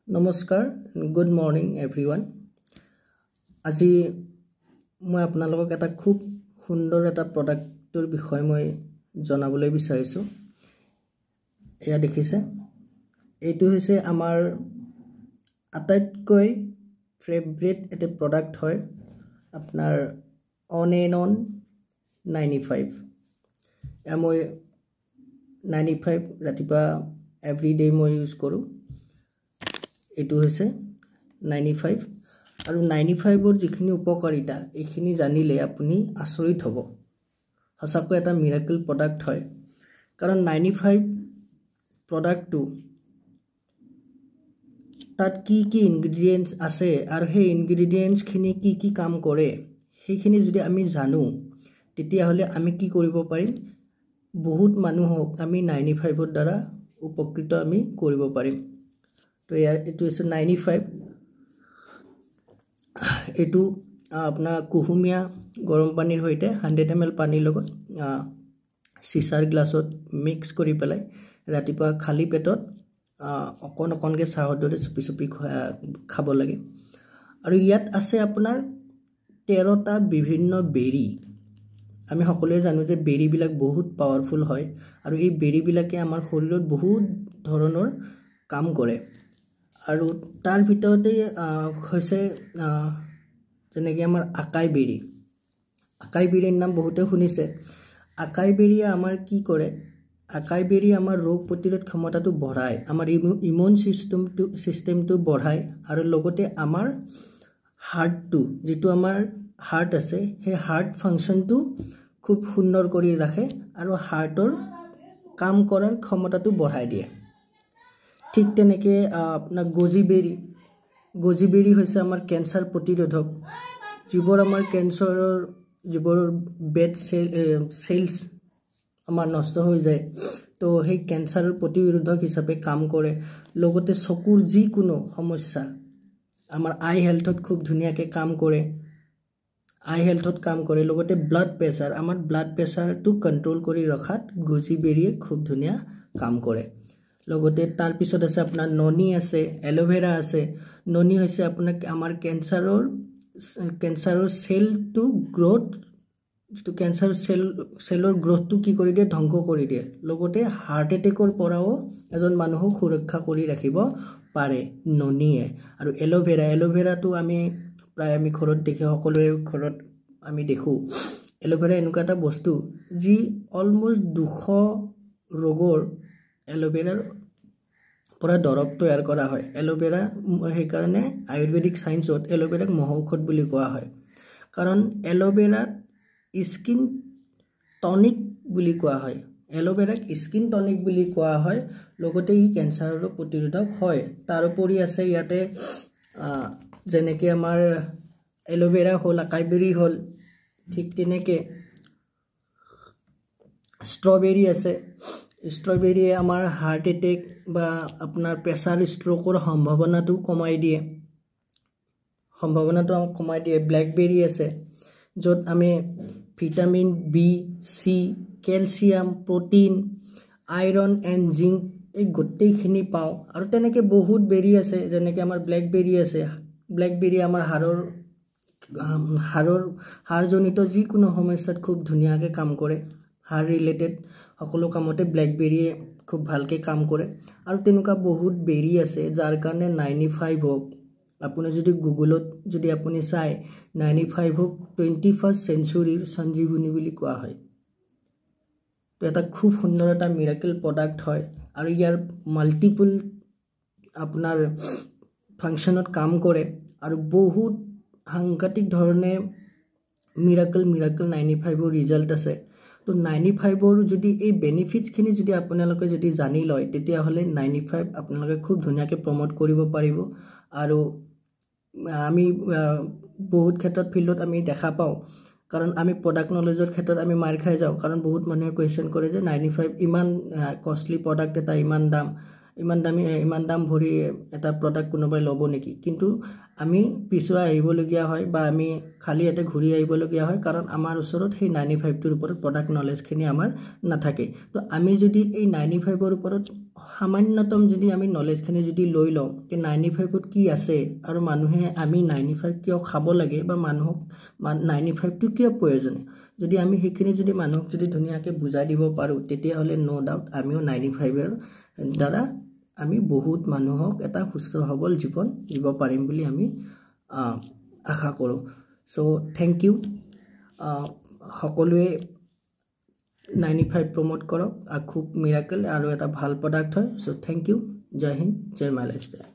Namaskar, good morning everyone. আজি মই আপোনালোকক এটা খুব সুন্দৰ এটা প্ৰডাক্টৰ বিষয় মই জনাবলৈ বিচাৰিছো। এয়া দেখিছে, এইটো হৈছে আমাৰ আটাইতকৈ ফেভাৰিট এটা প্ৰডাক্ট হয় আপোনাৰ অন এণ্ড অন 95। এয়া মই 95 ৰাতিপুৱা এভৰি ডে মই ইউজ কৰো। এইটো হৈছে 95 আৰু 95ৰ যিখিনি উপকাৰিতা এইখিনি জানিলে আপুনি আচৰিত হ'ব। সঁচাকৈ এটা মিৰাকল প্ৰডাক্ট হয়, কাৰণ 95 প্ৰডাক্টটো তাত কি কি ইনগ্ৰেডিয়েন্টস আছে আৰু সেই ইনগ্ৰেডিয়েন্টস খিনি কি কাম কৰে সেইখিনি যদি আমি জানো তেতিয়া হলে আমি কি কৰিব পাৰিম, বহুত মানুহক আমি 95ৰ দ্বাৰা উপকৃত আমি কৰিব পাৰিম। তো এইটো হৈছে 95। এইটো আপোনাৰ কুহুমীয়া গৰম পানীৰ সৈতে 100 ml পানীৰ লগত চিচাৰ গ্লাছত মিক্স কৰি পেলাই ৰাতিপুৱা খালি পেটত অকণকে চাহৰ দৰে চুপি খাব লাগে। আৰু ইয়াত আছে আপোনাৰ 13টা বিভিন্ন বেৰী। আমি সকলোৱে জানো যে বেৰী বিলাক বহুত পাৱাৰফুল হয় আৰু এই বেৰী বিলাকে আমাৰ শৰীৰত বহুত ধৰণৰ কাম কৰে। আৰু তাৰ ভিতৰতে হৈছে যেনেকৈ আমাৰ আকাই বেৰী। আকাই বেৰীৰ নাম বহুতে শুনিছে। আকাই বেৰীয়ে আমাৰ কি কৰে, আকাই বেৰী আমাৰ ৰোগ প্ৰতিৰোধ ক্ষমতাটো বঢ়ায়, আমাৰ ইমিউন সিস্টেমটো বঢ়ায় আৰু লগতে আমাৰ হাৰ্টটো, যিটো আমাৰ হাৰ্ট আছে সেই হাৰ্ট ফাংচনটো খুব সুন্দৰ কৰি ৰাখে আৰু হাৰ্টৰ কাম কৰাৰ ক্ষমতাটো বঢ়াই দিয়ে। ঠিক তেনেকৈ আপোনাৰ গজি বেৰী হৈছে আমাৰ কেঞ্চাৰ প্ৰতিৰোধক। যিবোৰ আমাৰ কেঞ্চাৰৰ যিবোৰ বেড চেলছ আমাৰ নষ্ট হৈ যায়, তো সেই কেঞ্চাৰৰ প্ৰতিৰোধক হিচাপে কাম কৰে। লগতে চকুৰ যিকোনো সমস্যা আমাৰ আই হেলথত খুব ধুনীয়াকৈ কাম কৰে। লগতে ব্লাড প্ৰেছাৰ, আমাৰ ব্লাড প্ৰেছাৰটো কন্ট্ৰোল কৰি ৰখাত গজি বেৰীয়ে খুব ধুনীয়া কাম কৰে। লগতে তাৰ পিছত আছে আপোনাৰ ননি আছে, এলোভেৰা আছে। ননি হৈছে আপোনাৰ আমাৰ কেঞ্চাৰৰ সেলটো গ্ৰোথ, যিটো কেঞ্চাৰ সেলৰ গ্ৰোথটো কি কৰি দিয়ে, ধ্বংস কৰি দিয়ে। লগতে হাৰ্ট এটেকৰ পৰাও এজন মানুহক সুৰক্ষা কৰি ৰাখিব পাৰে ননিয়ে। আৰু এলোভেৰাটো আমি প্ৰায় আমি ঘৰত দেখি, সকলোৰে ঘৰত আমি দেখো। এলোভেৰা এনেকুৱা এটা বস্তু যি অলমোষ্ট 200 ৰোগৰ এলোভেৰাৰ পৰা দৰৱ তৈয়াৰ কৰা হয়। এলোভেৰা সেইকাৰণে আয়ুৰ্বেদিক সাইন্সত এলোভেৰাক মহৌষধ বুলি কোৱা হয়, কাৰণ এলোভেৰাক স্কিন টনিক বুলি কোৱা হয়। লগতে ই কেঞ্চাৰৰো প্ৰতিৰোধক হয়। তাৰোপৰি আছে ইয়াতে যেনেকৈ আমাৰ এলোভেৰা হ'ল, আকাই বেৰী হ'ল, ঠিক তেনেকৈ ষ্ট্ৰবেৰী আছে। ষ্ট্ৰবেৰীয়ে আমাৰ হাৰ্ট এটেক বা আপোনাৰ প্ৰেছাৰ ষ্ট্ৰোকৰ সম্ভাৱনাটো কমাই দিয়ে। ব্লেকবেৰী আছে, য'ত আমি vitamin B, C, calcium, protein, iron and zinc এই গোটেইখিনি পাওঁ। আৰু তেনেকৈ বহুত বেৰী আছে, যেনেকৈ আমাৰ ব্লেকবেৰী আছে। ব্লেকবেৰী আমাৰ হাড়জনিত যিকোনো সমস্যাত খুব ধুনীয়াকৈ কাম কৰে। হাড় ৰিলেটেড সকলো কামতে ব্লেকবেৰীয়ে খুব ভালকৈ কাম কৰে। আৰু তেনেকুৱা বহুত বেৰী আছে যাৰ কাৰণে 95 হওক, আপুনি যদি গুগলত যদি আপুনি চাই 95 হওক 21st চেঞ্চুৰীৰ সঞ্জীৱনী বুলি কোৱা হয়। তো এটা খুব সুন্দৰ এটা মিৰাকল প্ৰডাক্ট হয় আৰু ইয়াৰ মাল্টিপল আপোনাৰ ফাংচনত কাম কৰে আৰু বহুত সাংঘাতিক ধৰণে মিৰাকল 95ৰ ৰিজাল্ট আছে। তো 95ৰ যদি এই বেনিফিটছখিনি যদি আপোনালোকে যদি জানি লয় তেতিয়াহ'লে 95 আপোনালোকে খুব ধুনীয়াকৈ প্ৰমোট কৰিব পাৰিব। আৰু আমি বহুত ক্ষেত্ৰত ফিল্ডত আমি দেখা পাওঁ, কাৰণ আমি প্ৰডাক্ট নলেজৰ ক্ষেত্ৰত আমি মাৰ খাই যাওঁ, কাৰণ বহুত মানুহে কুৱেশ্যন কৰে যে 95 ইমান কষ্টলি প্ৰডাক্ট এটা, ইমান দাম ভৰি এটা প্ৰডাক্ট কোনোবাই ল'ব নেকি। কিন্তু আমি পিছুৱাই আহিবলগীয়া হয় বা আমি খালি ইয়াতে ঘূৰি আহিবলগীয়া হয়, কাৰণ আমাৰ ওচৰত সেই 95টোৰ ওপৰত প্ৰডাক্ট নলেজখিনি আমাৰ নাথাকে। তো আমি যদি এই 95ৰ ওপৰত সামান্যতম যদি আমি নলেজখিনি যদি লৈ লওঁ যে 95ত কি আছে আৰু মানুহে আমি 95 কিয় খাব লাগে বা মানুহক 95টো কিয় প্ৰয়োজনীয় যদি আমি সেইখিনি যদি মানুহক যদি ধুনীয়াকৈ বুজাই দিব পাৰোঁ তেতিয়াহ'লে নো ডাউট আমিও 95ৰ দ্বাৰা আমি বহুত মানুহক এটা সুস্থ সবল জীৱন দিব পাৰিম বুলি আমি আশা কৰোঁ সো থ্যাংক ইউ সকলোৱে 95 প্ৰমোট কৰক খুব মিৰাকল আৰু এটা ভাল প্ৰডাক্ট হয় সো থ্যাংক ইউ জয় হিন্দ জয় মাই লাইফষ্টাইল